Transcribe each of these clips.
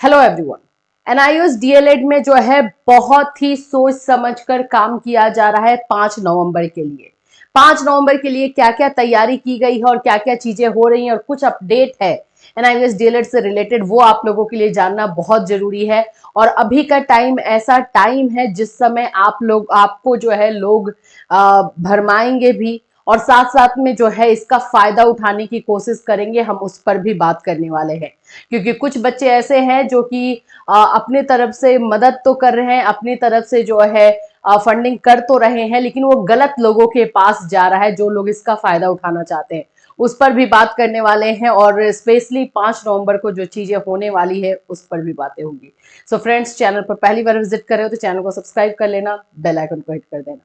Hello everyone. NIOS DElEd में जो है बहुत ही सोच समझकर काम किया जा रहा है 5 नवंबर के लिए। 5 नवंबर के लिए क्या क्या तैयारी की गई है और क्या क्या चीजें हो रही हैं और कुछ अपडेट है एनआईओएस डीएलएड से रिलेटेड, वो आप लोगों के लिए जानना बहुत जरूरी है। और अभी का टाइम ऐसा टाइम है जिस समय आपको जो है लोग भरमाएंगे भी और साथ साथ में जो है इसका फायदा उठाने की कोशिश करेंगे। हम उस पर भी बात करने वाले हैं, क्योंकि कुछ बच्चे ऐसे हैं जो कि अपनी तरफ से मदद तो कर रहे हैं, अपनी तरफ से जो है फंडिंग कर तो रहे हैं, लेकिन वो गलत लोगों के पास जा रहा है जो लोग इसका फायदा उठाना चाहते हैं। उस पर भी बात करने वाले हैं और स्पेशली 5 नवंबर को जो चीजें होने वाली है उस पर भी बातें होंगी। सो फ्रेंड्स, चैनल पर पहली बार विजिट कर रहे हो तो चैनल को सब्सक्राइब कर लेना, बेल आइकन को हिट कर देना।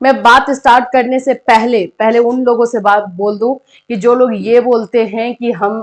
मैं बात स्टार्ट करने से पहले पहले उन लोगों से बात बोल दूं कि जो लोग ये बोलते हैं कि हम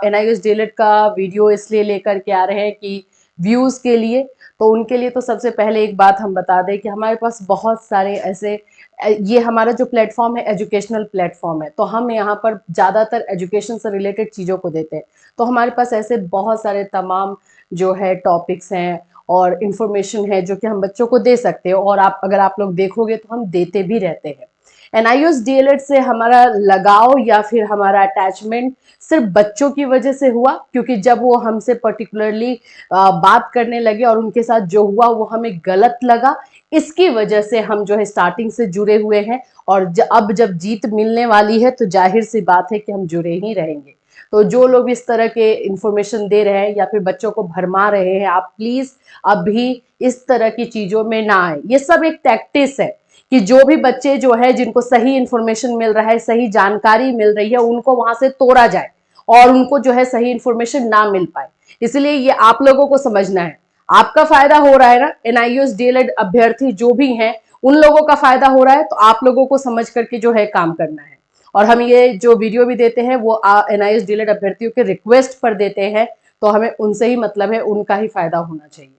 एनआईओएस डीएलएड का वीडियो इसलिए लेकर के आ रहे हैं कि व्यूज के लिए, तो उनके लिए तो सबसे पहले एक बात हम बता दें कि हमारे पास बहुत सारे ऐसे, ये हमारा जो प्लेटफॉर्म है एजुकेशनल प्लेटफॉर्म है, तो हम यहाँ पर ज़्यादातर एजुकेशन से रिलेटेड चीज़ों को देते हैं। तो हमारे पास ऐसे बहुत सारे तमाम जो है टॉपिक्स हैं और इंफॉर्मेशन है जो कि हम बच्चों को दे सकते हैं, और अगर आप लोग देखोगे तो हम देते भी रहते हैं। एनआईओएस डीएलएड से हमारा लगाव या फिर हमारा अटैचमेंट सिर्फ बच्चों की वजह से हुआ, क्योंकि जब वो हमसे पर्टिकुलरली बात करने लगे और उनके साथ जो हुआ वो हमें गलत लगा, इसकी वजह से हम जो है स्टार्टिंग से जुड़े हुए हैं। और अब जब जीत मिलने वाली है तो जाहिर सी बात है कि हम जुड़े ही रहेंगे। तो जो लोग इस तरह के इंफॉर्मेशन दे रहे हैं या फिर बच्चों को भरमा रहे हैं, आप प्लीज अभी इस तरह की चीजों में ना आए। ये सब एक टैक्टिस है कि जो भी बच्चे जो है जिनको सही इंफॉर्मेशन मिल रहा है, सही जानकारी मिल रही है, उनको वहां से तोड़ा जाए और उनको जो है सही इंफॉर्मेशन ना मिल पाए। इसलिए ये आप लोगों को समझना है, आपका फायदा हो रहा है ना, एनआईओएस डीएलएड अभ्यर्थी जो भी हैं उन लोगों का फायदा हो रहा है, तो आप लोगों को समझ करके जो है काम करना है। और हम ये जो वीडियो भी देते हैं वो एनआईओएस डीएलएड अभ्यर्थियों के रिक्वेस्ट पर देते हैं, तो हमें उनसे ही मतलब है, उनका ही फायदा होना चाहिए।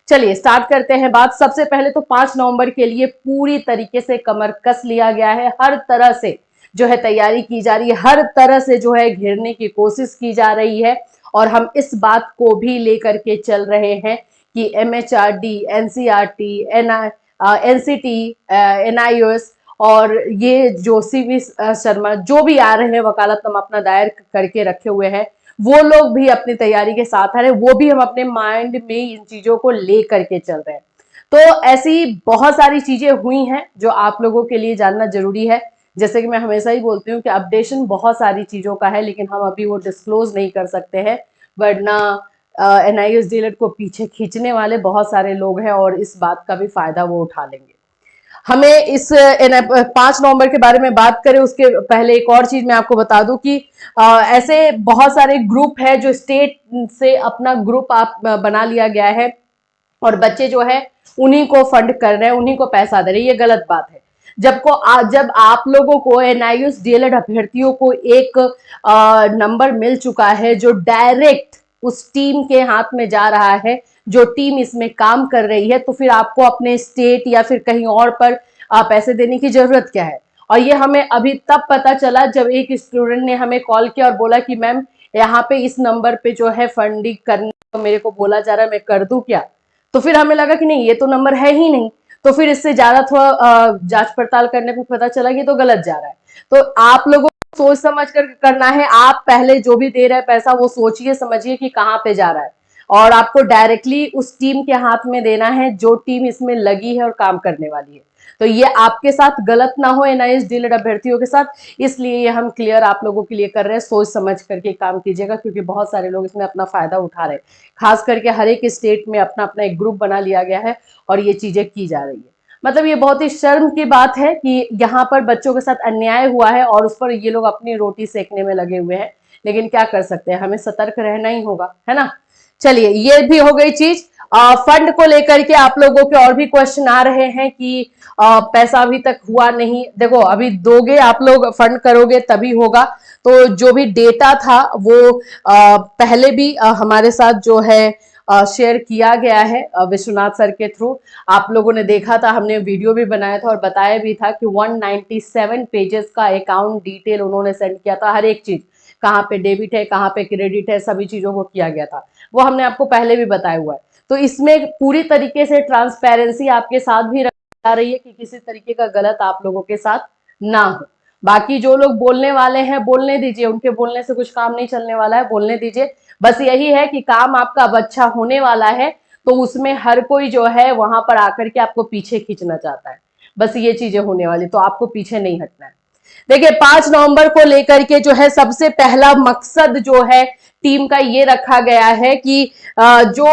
चलिए स्टार्ट करते हैं बात। सबसे पहले तो 5 नवंबर के लिए पूरी तरीके से कमर कस लिया गया है, हर तरह से जो है तैयारी की जा रही है, हर तरह से जो है घेरने की कोशिश की जा रही है। और हम इस बात को भी लेकर के चल रहे हैं कि एमएचआरडी, एनसीईआरटी, एनसीटी, एनआईओएस और ये जो सीवी शर्मा जो भी आ रहे हैं, वकालतनामा अपना दायर करके रखे हुए हैं, वो लोग भी अपनी तैयारी के साथ आ रहे हैं, वो भी हम अपने माइंड में इन चीजों को ले करके चल रहे हैं। तो ऐसी बहुत सारी चीजें हुई हैं जो आप लोगों के लिए जानना जरूरी है। जैसे कि मैं हमेशा ही बोलती हूँ कि अपडेशन बहुत सारी चीजों का है, लेकिन हम अभी वो डिस्क्लोज नहीं कर सकते हैं, वरना एनआईओएस डीएलएड को पीछे खींचने वाले बहुत सारे लोग हैं और इस बात का भी फायदा वो उठा लेंगे। हमें इस 5 नवंबर के बारे में बात करें उसके पहले एक और चीज मैं आपको बता दूं कि ऐसे बहुत सारे ग्रुप है जो स्टेट से अपना ग्रुप आप बना लिया गया है और बच्चे जो है उन्हीं को फंड कर रहे हैं, उन्हीं को पैसा दे रहे हैं। ये गलत बात है। जब आप लोगों को एनआईओएस डीएलएड अभ्यर्थियों को एक नंबर मिल चुका है जो डायरेक्ट उस टीम के हाथ में जा रहा है, जो टीम इसमें काम कर रही है, तो फिर आपको अपने स्टेट या फिर कहीं और पर पैसे देने की जरूरत क्या है। और ये हमें अभी तब पता चला जब एक स्टूडेंट ने हमें कॉल किया और बोला कि मैम यहाँ पे इस नंबर पे जो है फंडिंग करने को मेरे को बोला जा रहा है, मैं कर दूं क्या। तो फिर हमें लगा कि नहीं, ये तो नंबर है ही नहीं। तो फिर इससे ज्यादा थोड़ा जांच पड़ताल करने पे पता चला कि तो गलत जा रहा है। तो आप लोगों को सोच समझ कर करना है। आप पहले जो भी दे रहे हैं पैसा वो सोचिए समझिए कि कहाँ पे जा रहा है, और आपको डायरेक्टली उस टीम के हाथ में देना है जो टीम इसमें लगी है और काम करने वाली है। तो ये आपके साथ गलत ना हो एनआईओएस डीएलएड अभ्यर्थियों के साथ, इसलिए ये हम क्लियर आप लोगों के लिए कर रहे हैं। सोच समझ करके काम कीजिएगा, क्योंकि बहुत सारे लोग इसमें अपना फायदा उठा रहे हैं। खास करके हर एक स्टेट में अपना अपना एक ग्रुप बना लिया गया है और ये चीजें की जा रही है। मतलब ये बहुत ही शर्म की बात है कि यहाँ पर बच्चों के साथ अन्याय हुआ है और उस पर ये लोग अपनी रोटी सेकने में लगे हुए हैं। लेकिन क्या कर सकते हैं, हमें सतर्क रहना ही होगा, है ना। चलिए ये भी हो गई चीज। फंड को लेकर के आप लोगों के और भी क्वेश्चन आ रहे हैं कि पैसा अभी तक हुआ नहीं। देखो अभी दोगे, आप लोग फंड करोगे तभी होगा। तो जो भी डेटा था वो पहले भी हमारे साथ जो है शेयर किया गया है विश्वनाथ सर के थ्रू। आप लोगों ने देखा था, हमने वीडियो भी बनाया था और बताया भी था कि 197 पेजेस का अकाउंट डिटेल उन्होंने सेंड किया था। हर एक चीज कहाँ पे डेबिट है, कहाँ पे क्रेडिट है, सभी चीजों को किया गया था। वो हमने आपको पहले भी बताया हुआ है। तो इसमें पूरी तरीके से ट्रांसपेरेंसी आपके साथ भी रखी जा रही है कि किसी तरीके का गलत आप लोगों के साथ ना हो। बाकी जो लोग बोलने वाले हैं बोलने दीजिए, उनके बोलने से कुछ काम नहीं चलने वाला है, बोलने दीजिए। बस यही है कि काम आपका अब अच्छा होने वाला है, तो उसमें हर कोई जो है वहां पर आकर के आपको पीछे खींचना चाहता है। बस ये चीजें होने वाली, तो आपको पीछे नहीं हटना है। देखिए 5 नवंबर को लेकर के जो है सबसे पहला मकसद जो है टीम का ये रखा गया है कि जो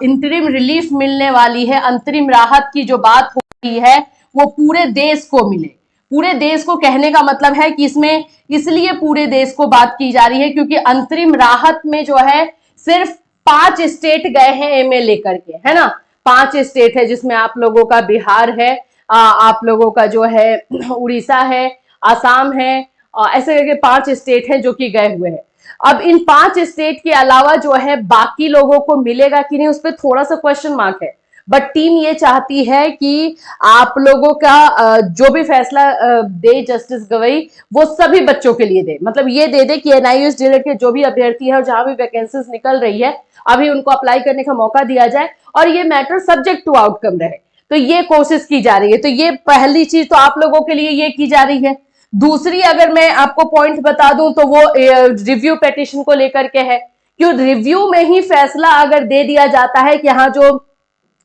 इंतरिम रिलीफ मिलने वाली है, अंतरिम राहत की जो बात हो रही है वो पूरे देश को मिले। पूरे देश को कहने का मतलब है कि इसमें इसलिए पूरे देश को बात की जा रही है क्योंकि अंतरिम राहत में जो है सिर्फ 5 स्टेट गए हैं एमए लेकर के, है ना। 5 स्टेट है जिसमें आप लोगों का बिहार है, आप लोगों का जो है उड़ीसा है, आसाम है, ऐसे करके 5 स्टेट हैं जो कि गए हुए हैं। अब इन 5 स्टेट के अलावा जो है बाकी लोगों को मिलेगा कि नहीं, उस पर थोड़ा सा क्वेश्चन मार्क है। बट टीम ये चाहती है कि आप लोगों का जो भी फैसला दे जस्टिस गवई वो सभी बच्चों के लिए दे, मतलब ये दे दे कि एनआईयूएस डीएलएड के जो भी अभ्यर्थी है और जहां भी वैकेंसीज निकल रही है अभी उनको अप्लाई करने का मौका दिया जाए और ये मैटर सब्जेक्ट टू आउटकम रहे। तो ये कोशिश की जा रही है। तो ये पहली चीज तो आप लोगों के लिए ये की जा रही है। दूसरी अगर मैं आपको पॉइंट बता दूं तो वो रिव्यू पिटीशन को लेकर के है, क्यों रिव्यू में ही फैसला अगर दे दिया जाता है कि हाँ जो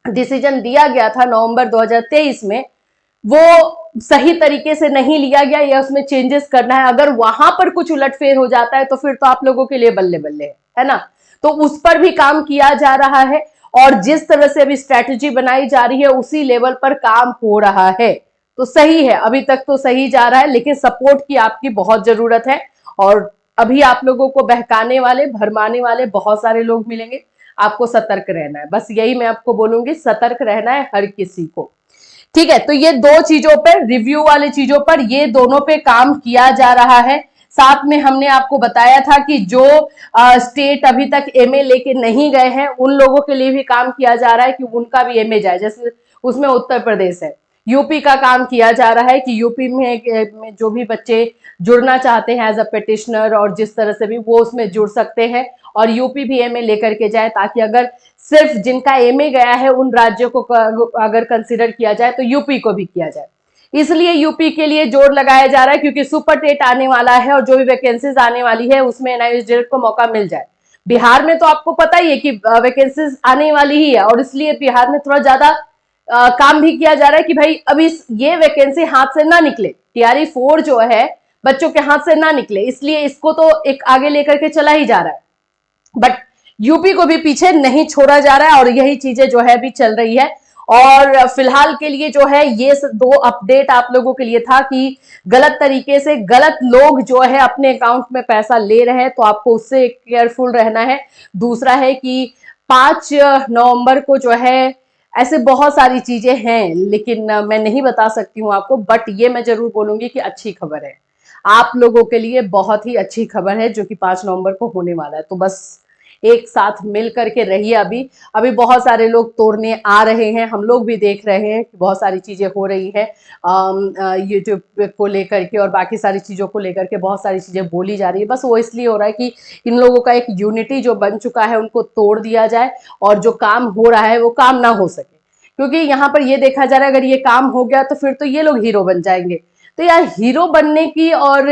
डिसीजन दिया गया था नवंबर 2023 में वो सही तरीके से नहीं लिया गया या उसमें चेंजेस करना है, अगर वहां पर कुछ उलटफेर हो जाता है तो फिर तो आप लोगों के लिए बल्ले बल्ले है ना। तो उस पर भी काम किया जा रहा है और जिस तरह से अभी स्ट्रेटेजी बनाई जा रही है उसी लेवल पर काम हो रहा है। तो सही है, अभी तक तो सही जा रहा है, लेकिन सपोर्ट की आपकी बहुत जरूरत है। और अभी आप लोगों को बहकाने वाले भरमाने वाले बहुत सारे लोग मिलेंगे, आपको सतर्क रहना है। बस यही मैं आपको बोलूंगी, सतर्क रहना है हर किसी को। ठीक है, तो ये दो चीजों पर, रिव्यू वाले चीजों पर, ये दोनों पे काम किया जा रहा है। साथ में हमने आपको बताया था कि जो स्टेट अभी तक एमए लेके नहीं गए हैं उन लोगों के लिए भी काम किया जा रहा है कि उनका भी एमए जाए। जैसे उसमें उत्तर प्रदेश है, यूपी का काम किया जा रहा है कि यूपी में जो भी बच्चे जुड़ना चाहते हैं एज अ पिटिशनर और जिस तरह से भी वो उसमें जुड़ सकते हैं और यूपी भी एमए लेकर के जाए, ताकि अगर सिर्फ जिनका एमए गया है उन राज्यों को अगर कंसिडर किया जाए तो यूपी को भी किया जाए। इसलिए यूपी के लिए जोर लगाया जा रहा है क्योंकि सुपर टेट आने वाला है और जो भी वैकेंसीज आने वाली है उसमें एनआईयूएस डायरेक्ट को मौका मिल जाए। बिहार में तो आपको पता ही है कि वैकेंसीज आने वाली ही है और इसलिए बिहार में थोड़ा ज्यादा काम भी किया जा रहा है कि भाई अभी ये वैकेंसी हाथ से ना निकले, टीआरई 4 जो है बच्चों के हाथ से ना निकले, इसलिए इसको तो एक आगे लेकर के चला ही जा रहा है। बट यूपी को भी पीछे नहीं छोड़ा जा रहा है और यही चीजें जो है अभी चल रही है। और फिलहाल के लिए जो है ये 2 अपडेट आप लोगों के लिए था कि गलत तरीके से गलत लोग जो है अपने अकाउंट में पैसा ले रहे हैं, तो आपको उससे केयरफुल रहना है। दूसरा है कि 5 नवंबर को जो है ऐसे बहुत सारी चीजें हैं लेकिन मैं नहीं बता सकती हूं आपको, बट ये मैं जरूर बोलूंगी कि अच्छी खबर है आप लोगों के लिए, बहुत ही अच्छी खबर है जो कि 5 नवंबर को होने वाला है। तो बस एक साथ मिल करके रहिए। अभी बहुत सारे लोग तोड़ने आ रहे हैं, हम लोग भी देख रहे हैं कि बहुत सारी चीजें हो रही है यूट्यूब को लेकर के और बाकी सारी चीजों को लेकर के बहुत सारी चीजें बोली जा रही है। बस वो इसलिए हो रहा है कि इन लोगों का एक यूनिटी जो बन चुका है उनको तोड़ दिया जाए और जो काम हो रहा है वो काम ना हो सके, क्योंकि यहाँ पर ये देखा जा रहा है अगर ये काम हो गया तो फिर तो ये लोग हीरो बन जाएंगे। तो यार हीरो बनने की और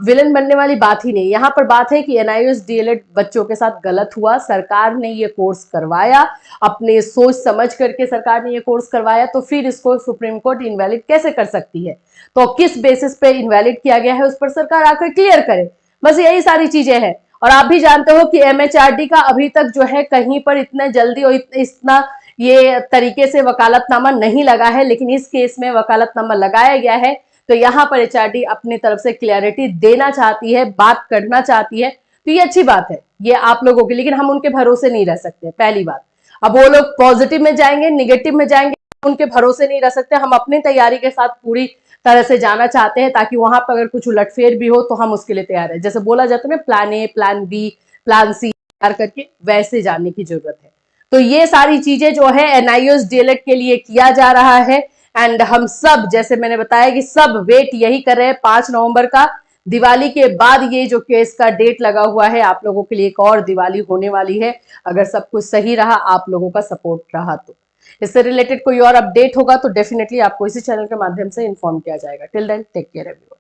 विलन बनने वाली बात ही नहीं, यहाँ पर बात है कि एनआईयूएस डीएलएड बच्चों के साथ गलत हुआ, सरकार ने ये कोर्स करवाया, अपने सोच समझ करके सरकार ने ये कोर्स करवाया, तो फिर इसको सुप्रीम कोर्ट इनवैलिड कैसे कर सकती है? तो किस बेसिस पे इनवैलिड किया गया है उस पर सरकार आकर क्लियर करे। बस यही सारी चीजें हैं। और आप भी जानते हो कि एमएचआरडी का अभी तक जो है कहीं पर इतने जल्दी और इतना ये तरीके से वकालतनामा नहीं लगा है, लेकिन इस केस में वकालतनामा लगाया गया है। तो यहाँ पर एचआरडी अपनी तरफ से क्लैरिटी देना चाहती है, बात करना चाहती है, तो ये अच्छी बात है ये आप लोगों की, लेकिन हम उनके भरोसे नहीं रह सकते। पहली बात, अब वो लोग पॉजिटिव में जाएंगे निगेटिव में जाएंगे, उनके भरोसे नहीं रह सकते। हम अपनी तैयारी के साथ पूरी तरह से जाना चाहते हैं ताकि वहां पर अगर कुछ उलटफेर भी हो तो हम उसके लिए तैयार है। जैसे बोला जाता है ना, plan A, plan B, plan C तैयार करके वैसे जाने की जरूरत है। तो ये सारी चीजें जो है एनआईयूएस डीएलएड के लिए किया जा रहा है। एंड हम सब, जैसे मैंने बताया कि सब वेट यही कर रहे हैं 5 नवंबर का, दिवाली के बाद ये जो केस का डेट लगा हुआ है, आप लोगों के लिए एक और दिवाली होने वाली है, अगर सब कुछ सही रहा, आप लोगों का सपोर्ट रहा तो। इससे रिलेटेड कोई और अपडेट होगा तो डेफिनेटली आपको इसी चैनल के माध्यम से इन्फॉर्म किया जाएगा। Till then take care everyone.